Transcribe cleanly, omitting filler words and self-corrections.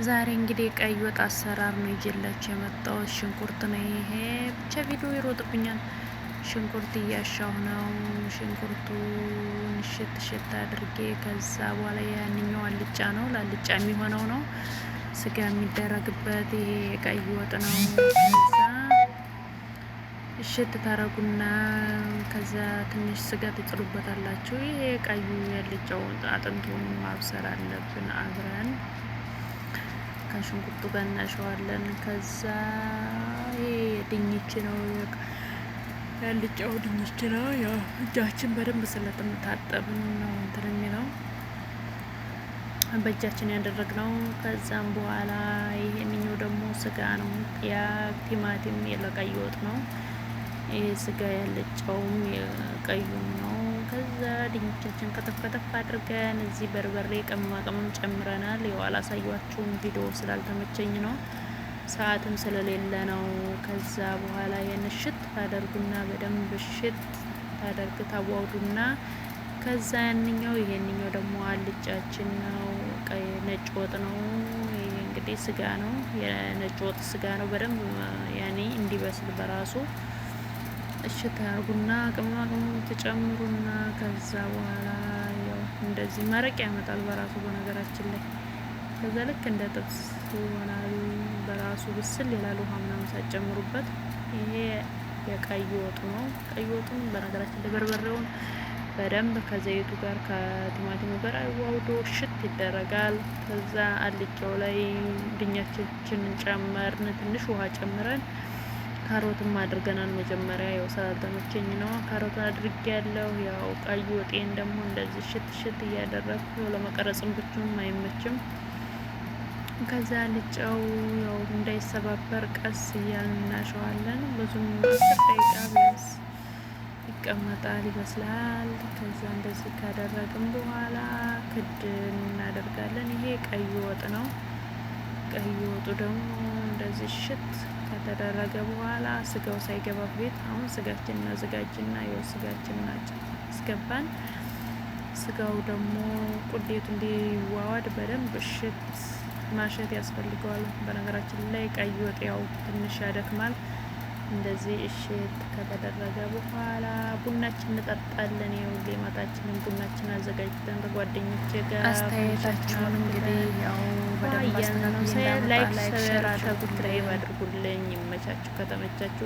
ዛሬ እንግዲህ ቀይ ወጥ አሰራር ነው ይዤላችሁ የመጣሁት። ሽንኩርት ነው ይሄ። ብቻ ቪዲዮ ይሮጥብኛል። ሽንኩርት እያሻሁ ነው። ሽንኩርቱን እሽት አድርጌ ከዛ በኋላ ያንኛው አልጫ ነው፣ ለአልጫ የሚሆነው ነው። ስጋ የሚደረግበት ይሄ የቀይ ወጥ ነው። ከዛ እሽት ታረጉና ከዛ ትንሽ ስጋ ትጥሉበታላችሁ። ይሄ ቀዩ ያልጫው አጥንቱን ማብሰል አለብን አብረን ከሽንኩርቱ ጋር እናሸዋለን። ከዛ ይሄ ድንች ነው ያልጫው ድንች ነው። ያው እጃችን በደንብ ስለምታጠብን ነው እንትን የሚለው በእጃችን ያደረግነው። ከዛም በኋላ ይሄንኛው ደግሞ ስጋ ነው። ያ ቲማቲም የለቀይ ወጥ ነው። ይሄ ስጋ ያልጫውም የቀዩም ነው። ከዛ ድንቻችን ከተፍ አድርገን እዚህ በርበሬ ቅመማ ቅመም ጨምረናል። ያው አላሳያችሁም ቪዲዮ ስላልተመቸኝ ነው፣ ሰዓትም ስለሌለ ነው። ከዛ በኋላ የንሽት ታደርጉና በደንብ ሽት ታዋውዱና ከዛ ይሄንኛው ደግሞ አልጫችን ነው። ቀይ ነጭ ወጥ ነው። ይሄ እንግዲህ ስጋ ነው፣ የነጭ ወጥ ስጋ ነው። በደንብ ያኔ እንዲበስል በራሱ እሽት ታርጉና ቅመማ ቅመም ተጨምሩና ከዛ በኋላ ያው እንደዚህ መረቅ ያመጣል በራሱ በነገራችን ላይ። ከዛ ልክ እንደ ጥብስ ይሆናል በራሱ ብስል ይላል፣ ውሃ ምናምን ሳጨምሩበት። ይሄ የቀይ ወጡ ነው። ቀይ ወጡን በነገራችን ላይ በርበሬውን በደንብ ከዘይቱ ጋር ከቲማቲሙ ጋር አዋውዶ ሽት ይደረጋል። ከዛ አልጫው ላይ ድኛችንን ጨመርን፣ ትንሽ ውሃ ጨምረን ካሮትም አድርገናል። መጀመሪያ ያው ስላልተመቸኝ ነው ካሮት አድርጌ ያለው። ያው ቀይ ወጤን ደግሞ እንደዚህ ሽት እያደረኩ ለመቀረጽም ብቻም አይመችም። ከዛ አልጫው ያው እንዳይሰባበር ቀስ እያልን እናሸዋለን። ብዙም 10 ደቂቃ ቢያንስ ይቀመጣል፣ ይበስላል። ከዛ እንደዚህ ካደረግን በኋላ ክድ እናደርጋለን። ይሄ ቀይ ወጥ ነው። ቀይ ወጡ ደግሞ እንደዚህ ሽት ከተደረገ በኋላ ስጋው ሳይገባ ቤት አሁን ስጋችን እናዘጋጅና ያው ስጋችን አስገባን። ስጋው ደግሞ ቁሌቱ እንዲዋዋድ በደንብ እሽት ማሸት ያስፈልገዋል። በነገራችን ላይ ቀይ ወጥ ያው ትንሽ ያደክማል። እንደዚህ እሽት ከተደረገ በኋላ ቡናችን እንጠጣለን። ያው ሌማታችንን ቡናችን አዘጋጅተን ከጓደኞቼ ጋር አስተያየታችሁን እንግዲህ ያው ላይክ ሰብስክራይብ አድርጉልኝ። ይመቻችሁ ከተመቻችሁ